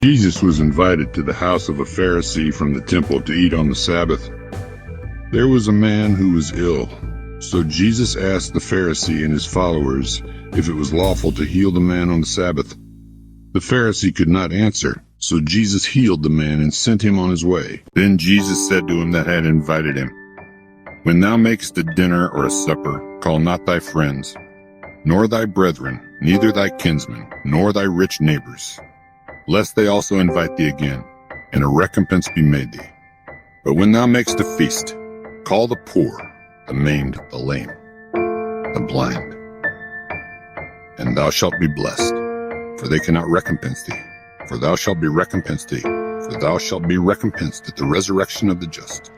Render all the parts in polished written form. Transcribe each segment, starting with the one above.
Jesus was invited to the house of a Pharisee from the temple to eat on the Sabbath. There was a man who was ill, so Jesus asked the Pharisee and his followers if it was lawful to heal the man on the Sabbath. The Pharisee could not answer, so Jesus healed the man and sent him on his way. Then Jesus said to him that had invited him, "When thou makest a dinner or a supper, call not thy friends, nor thy brethren, neither thy kinsmen, nor thy rich neighbors, lest they also invite thee again, and a recompense be made thee. But when thou makest a feast, call the poor, the maimed, the lame, the blind, and thou shalt be blessed, for they cannot recompense thee, for thou shalt be recompensed at the resurrection of the just."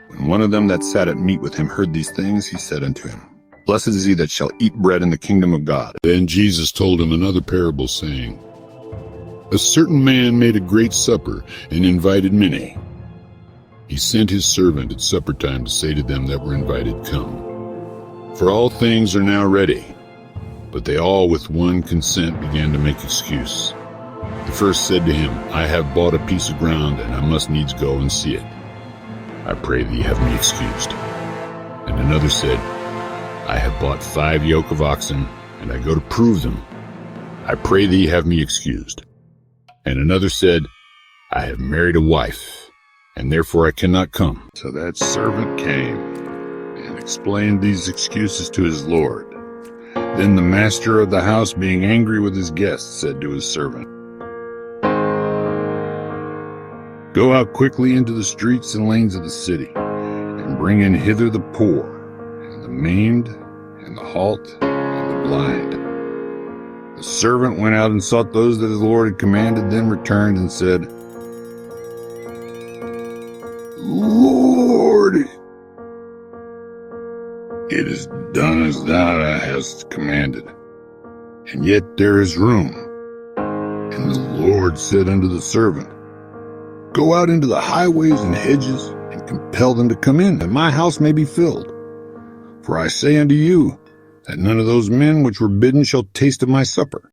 When one of them that sat at meat with him heard these things, he said unto him, "Blessed is he that shall eat bread in the kingdom of God." Then Jesus told him another parable, saying, "A certain man made a great supper, and invited many. He sent his servant at supper time to say to them that were invited, Come, for all things are now ready. But they all with one consent began to make excuse. The first said to him, I have bought a piece of ground, and I must needs go and see it. I pray thee have me excused. And another said, I have bought 5 yoke of oxen, and I go to prove them. I pray thee have me excused. And another said, I have married a wife, and therefore I cannot come. So that servant came and explained these excuses to his lord. Then the master of the house, being angry with his guests, said to his servant, Go out quickly into the streets and lanes of the city, and bring in hither the poor, and the maimed, and the halt, and the blind. The servant went out and sought those that his lord had commanded, then returned and said, Lord, it is done as thou hast commanded, and yet there is room. And the Lord said unto the servant, Go out into the highways and hedges, and compel them to come in, that my house may be filled. For I say unto you, that none of those men which were bidden shall taste of my supper.